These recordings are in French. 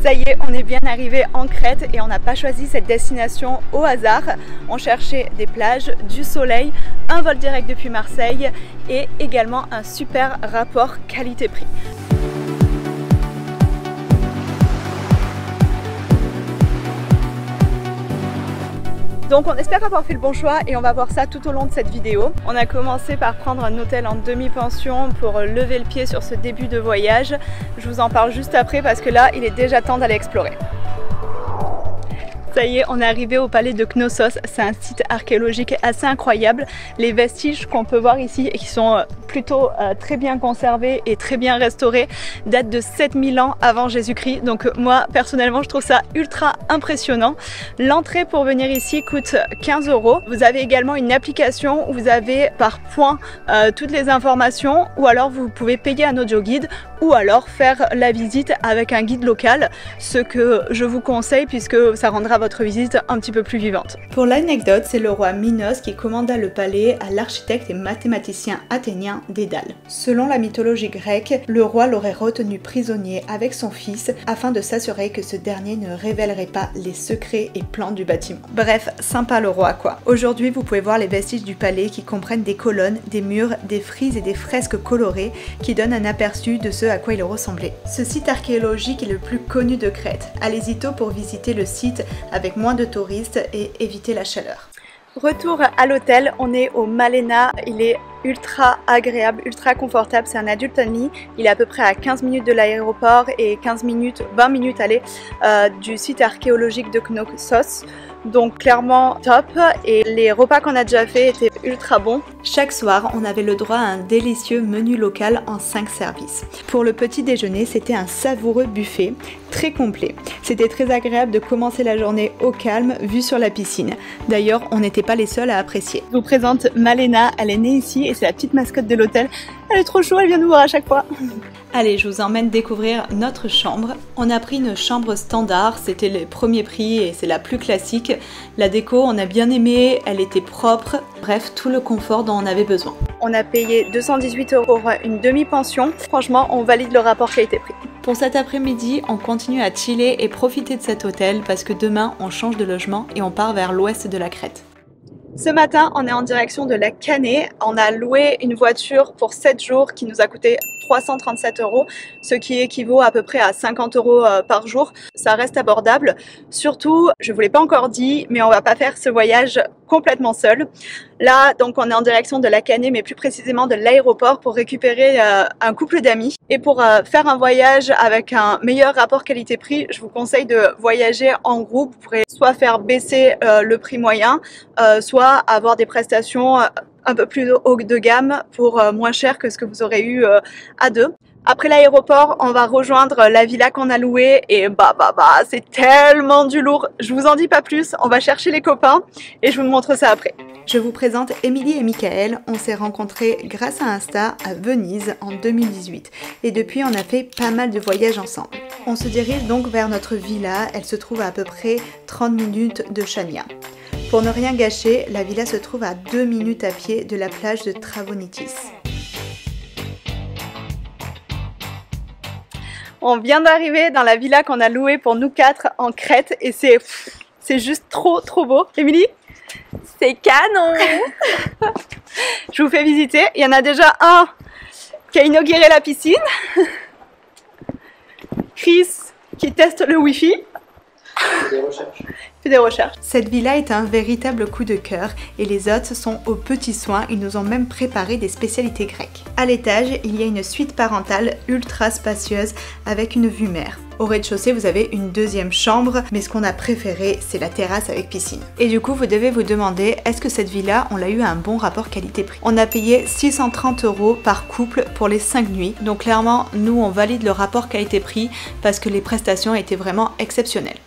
Ça y est, on est bien arrivé en Crète et on n'a pas choisi cette destination au hasard. On cherchait des plages, du soleil, un vol direct depuis Marseille et également un super rapport qualité-prix. Donc on espère avoir fait le bon choix et on va voir ça tout au long de cette vidéo. On a commencé par prendre un hôtel en demi-pension pour lever le pied sur ce début de voyage. Je vous en parle juste après parce que là, il est déjà temps d'aller explorer. Ça y est, on est arrivé au palais de Knossos. C'est un site archéologique assez incroyable. Les vestiges qu'on peut voir ici et qui sont plutôt très bien conservés et très bien restaurés datent de 7000 ans avant Jésus-Christ. Donc moi, personnellement, je trouve ça ultra impressionnant. L'entrée pour venir ici coûte 15 €. Vous avez également une application où vous avez par point toutes les informations, ou alors vous pouvez payer un audio guide ou alors faire la visite avec un guide local, ce que je vous conseille puisque ça rendra votre visite un petit peu plus vivante. Pour l'anecdote, c'est le roi Minos qui commanda le palais à l'architecte et mathématicien athénien Dédale. Selon la mythologie grecque, le roi l'aurait retenu prisonnier avec son fils afin de s'assurer que ce dernier ne révélerait pas les secrets et plans du bâtiment. Bref, sympa le roi quoi. Aujourd'hui, vous pouvez voir les vestiges du palais qui comprennent des colonnes, des murs, des frises et des fresques colorées qui donnent un aperçu de ce à quoi il ressemblait. Ce site archéologique est le plus connu de Crète. Allez-y tôt pour visiter le site avec moins de touristes et éviter la chaleur. Retour à l'hôtel, on est au Malena, il est ultra agréable, ultra confortable, c'est un adulte only, il est à peu près à 15 minutes de l'aéroport et 20 minutes aller du site archéologique de Knossos. Donc clairement top, et les repas qu'on a déjà fait étaient ultra bons. Chaque soir, on avait le droit à un délicieux menu local en 5 services. Pour le petit déjeuner, c'était un savoureux buffet très complet. C'était très agréable de commencer la journée au calme, vue sur la piscine. D'ailleurs, on n'était pas les seuls à apprécier. Je vous présente Malena, elle est née ici et c'est la petite mascotte de l'hôtel. Elle est trop chou, elle vient nous voir à chaque fois. Allez, je vous emmène découvrir notre chambre. On a pris une chambre standard, c'était les premiers prix et c'est la plus classique. La déco, on a bien aimé, elle était propre, bref, tout le confort dont on avait besoin. On a payé 218 € pour une demi-pension. Franchement, on valide le rapport qualité-prix. Pour cet après-midi, on continue à chiller et profiter de cet hôtel parce que demain, on change de logement et on part vers l'ouest de la Crète. Ce matin, on est en direction de la Canée. On a loué une voiture pour 7 jours qui nous a coûté 337 €, ce qui équivaut à peu près à 50 € par jour. Ça reste abordable. Surtout, je ne vous l'ai pas encore dit, mais on va pas faire ce voyage complètement seul. Là, donc, on est en direction de la Canée, mais plus précisément de l'aéroport pour récupérer un couple d'amis. Et pour faire un voyage avec un meilleur rapport qualité-prix, je vous conseille de voyager en groupe. Vous pourrez soit faire baisser le prix moyen, soit avoir des prestations un peu plus haut de gamme pour moins cher que ce que vous aurez eu à deux. Après l'aéroport, on va rejoindre la villa qu'on a louée et c'est tellement du lourd. Je vous en dis pas plus, on va chercher les copains et je vous montre ça après. Je vous présente Émilie et Michael. On s'est rencontrés grâce à Insta à Venise en 2018 et depuis on a fait pas mal de voyages ensemble. On se dirige donc vers notre villa, elle se trouve à peu près 30 minutes de Chania. Pour ne rien gâcher, la villa se trouve à 2 minutes à pied de la plage de Travonitis. On vient d'arriver dans la villa qu'on a louée pour nous 4 en Crète et c'est juste trop beau. Émilie, c'est canon. Je vous fais visiter. Il y en a déjà un qui a inauguré la piscine. Chris qui teste le Wi-Fi. Des recherches. Cette villa est un véritable coup de cœur et les hôtes sont aux petits soins, ils nous ont même préparé des spécialités grecques. À l'étage, il y a une suite parentale ultra spacieuse avec une vue mer. Au rez-de-chaussée, vous avez une deuxième chambre, mais ce qu'on a préféré, c'est la terrasse avec piscine. Et du coup, vous devez vous demander, est-ce que cette villa, on l'a eu à un bon rapport qualité-prix? On a payé 630 € par couple pour les 5 nuits, donc clairement, nous, on valide le rapport qualité-prix parce que les prestations étaient vraiment exceptionnelles.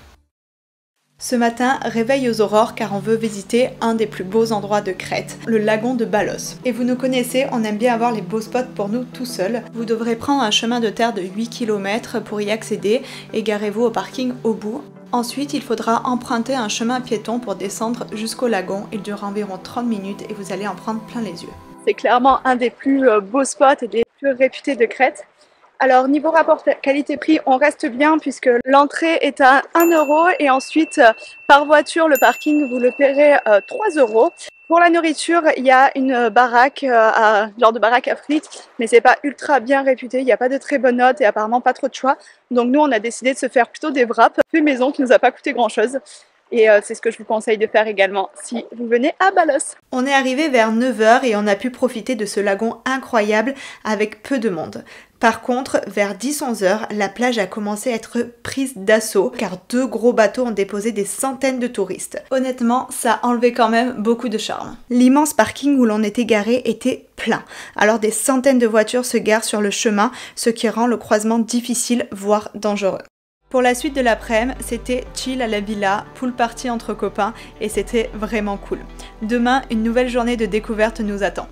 Ce matin, réveil aux aurores car on veut visiter un des plus beaux endroits de Crète, le lagon de Balos. Et vous nous connaissez, on aime bien avoir les beaux spots pour nous tout seuls. Vous devrez prendre un chemin de terre de 8 km pour y accéder et garez-vous au parking au bout. Ensuite, il faudra emprunter un chemin piéton pour descendre jusqu'au lagon. Il dure environ 30 minutes et vous allez en prendre plein les yeux. C'est clairement un des plus beaux spots et des plus réputés de Crète. Alors niveau rapport qualité-prix, on reste bien puisque l'entrée est à 1 € et ensuite par voiture le parking vous le paierez 3 €. Pour la nourriture, il y a une baraque, genre de baraque à frites, mais c'est pas ultra bien réputé, il n'y a pas de très bonnes notes et apparemment pas trop de choix. Donc nous on a décidé de se faire plutôt des wraps fait maison qui nous a pas coûté grand chose. Et c'est ce que je vous conseille de faire également si vous venez à Balos. On est arrivé vers 9 h et on a pu profiter de ce lagon incroyable avec peu de monde. Par contre, vers 10-11 h, la plage a commencé à être prise d'assaut car 2 gros bateaux ont déposé des centaines de touristes. Honnêtement, ça a enlevé quand même beaucoup de charme. L'immense parking où l'on était garé était plein. Alors des centaines de voitures se garent sur le chemin, ce qui rend le croisement difficile, voire dangereux. Pour la suite de l'après-midi, c'était chill à la villa, pool party entre copains et c'était vraiment cool. Demain, une nouvelle journée de découverte nous attend.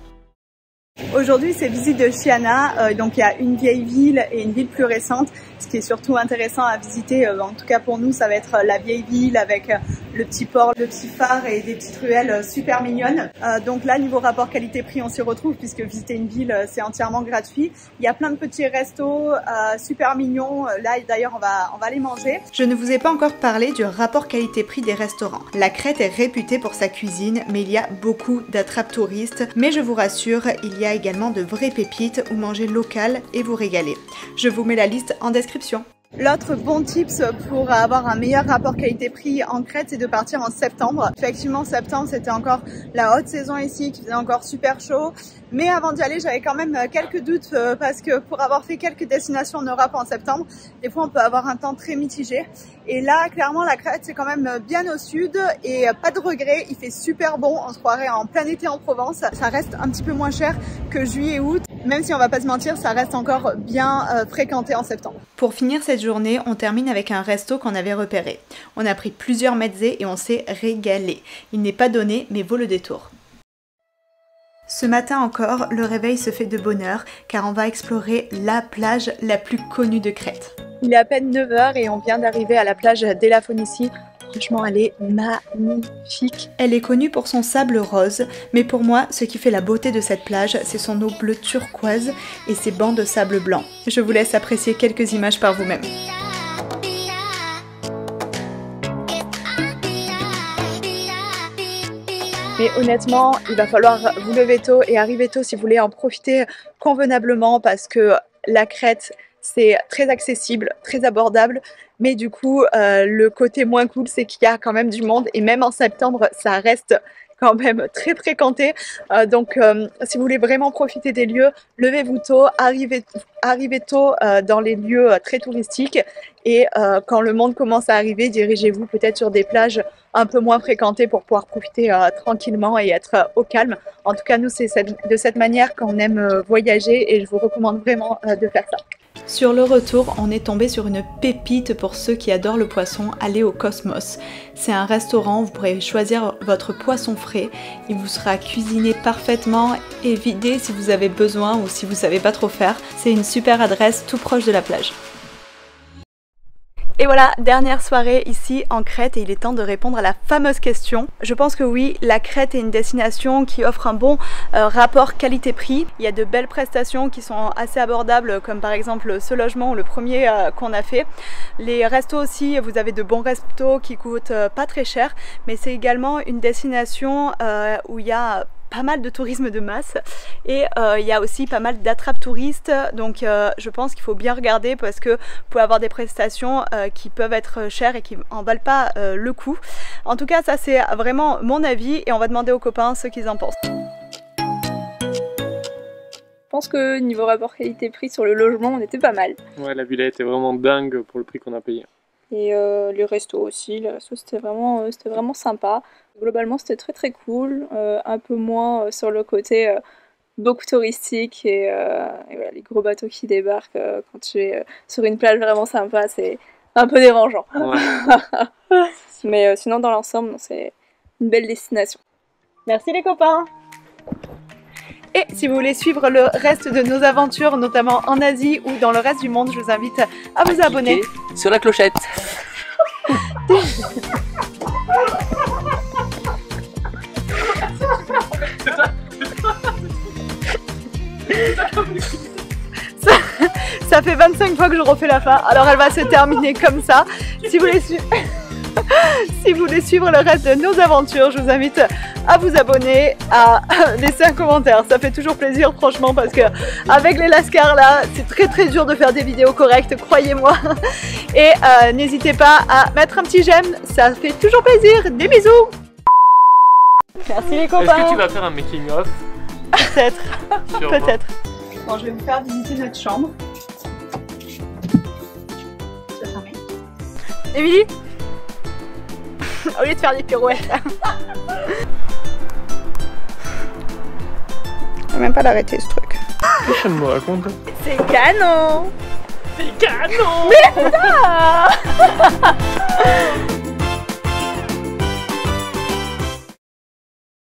Aujourd'hui, c'est visite de Chiana, donc il y a une vieille ville et une ville plus récente. Ce qui est surtout intéressant à visiter, en tout cas pour nous, ça va être la vieille ville avec le petit port, le petit phare et des petites ruelles super mignonnes. Donc là, niveau rapport qualité-prix, on s'y retrouve puisque visiter une ville, c'est entièrement gratuit. Il y a plein de petits restos super mignons. Là, d'ailleurs, on va aller manger. Je ne vous ai pas encore parlé du rapport qualité-prix des restaurants. La Crète est réputée pour sa cuisine, mais il y a beaucoup d'attrapes touristes. Mais je vous rassure, il y a également de vraies pépites où manger local et vous régaler. Je vous mets la liste en description. L'autre bon tips pour avoir un meilleur rapport qualité-prix en Crète, c'est de partir en septembre. Effectivement, septembre, c'était encore la haute saison ici, qui faisait encore super chaud. Mais avant d'y aller, j'avais quand même quelques doutes parce que pour avoir fait quelques destinations en Europe en septembre, des fois on peut avoir un temps très mitigé. Et là, clairement, la Crète, c'est quand même bien au sud et pas de regret. Il fait super bon, on se croirait en plein été en Provence. Ça reste un petit peu moins cher que juillet-août. Même si on va pas se mentir, ça reste encore bien fréquenté en septembre. Pour finir cette journée, on termine avec un resto qu'on avait repéré. On a pris plusieurs mezzés et on s'est régalé. Il n'est pas donné, mais vaut le détour. Ce matin encore, le réveil se fait de bonne heure car on va explorer la plage la plus connue de Crète. Il est à peine 9 h et on vient d'arriver à la plage d'Elafonissi. Franchement, elle est magnifique. Elle est connue pour son sable rose, mais pour moi, ce qui fait la beauté de cette plage, c'est son eau bleu turquoise et ses bancs de sable blanc. Je vous laisse apprécier quelques images par vous-même. Mais honnêtement, il va falloir vous lever tôt et arriver tôt si vous voulez en profiter convenablement parce que la Crète, c'est très accessible, très abordable, mais du coup, le côté moins cool, c'est qu'il y a quand même du monde et même en septembre, ça reste quand même très fréquenté. Donc, si vous voulez vraiment profiter des lieux, levez-vous tôt, arrivez tôt dans les lieux très touristiques et quand le monde commence à arriver, dirigez-vous peut-être sur des plages un peu moins fréquentées pour pouvoir profiter tranquillement et être au calme. En tout cas, nous, c'est de cette manière qu'on aime voyager et je vous recommande vraiment de faire ça. Sur le retour, on est tombé sur une pépite pour ceux qui adorent le poisson, allez au Cosmos. C'est un restaurant où vous pourrez choisir votre poisson frais. Il vous sera cuisiné parfaitement et vidé si vous avez besoin ou si vous savez pas trop faire. C'est une super adresse tout proche de la plage. Et voilà, dernière soirée ici en Crète et il est temps de répondre à la fameuse question. Je pense que oui, la Crète est une destination qui offre un bon rapport qualité-prix. Il y a de belles prestations qui sont assez abordables comme par exemple ce logement ou le premier qu'on a fait. Les restos aussi, vous avez de bons restos qui coûtent pas très cher, mais c'est également une destination où il y a pas mal de tourisme de masse et il y a aussi pas mal d'attrapes touristes, donc je pense qu'il faut bien regarder parce que vous pouvez avoir des prestations qui peuvent être chères et qui en valent pas le coup. En tout cas, ça c'est vraiment mon avis et on va demander aux copains ce qu'ils en pensent. Je pense que niveau rapport qualité-prix sur le logement, on était pas mal. Ouais, la villa était vraiment dingue pour le prix qu'on a payé. Et les restos aussi, les restos c'était vraiment sympa. Globalement c'était très cool, un peu moins sur le côté beaucoup touristique et voilà, les gros bateaux qui débarquent quand tu es sur une plage vraiment sympa, c'est un peu dérangeant. Ouais. Mais sinon dans l'ensemble c'est une belle destination. Merci les copains! Et si vous voulez suivre le reste de nos aventures, notamment en Asie ou dans le reste du monde, je vous invite à vous abonner. Sur la clochette. Ça fait 25 fois que je refais la fin, alors elle va se terminer comme ça. Si vous voulez, si vous voulez suivre le reste de nos aventures, je vous invite à vous abonner, à laisser un commentaire. Ça fait toujours plaisir franchement parce que avec les lascars là, c'est très dur de faire des vidéos correctes, croyez-moi. Et n'hésitez pas à mettre un petit j'aime, ça fait toujours plaisir. Des bisous. Merci les copains. Est-ce que tu vas faire un making of? Peut-être. Peut-être. Bon, je vais vous faire visiter notre chambre. Je vais fermer. Émilie, au lieu de faire des pirouettes. Je vais même pas l'arrêter ce truc. Qu'est-ce que me raconte? C'est canon. C'est canon. Mais ça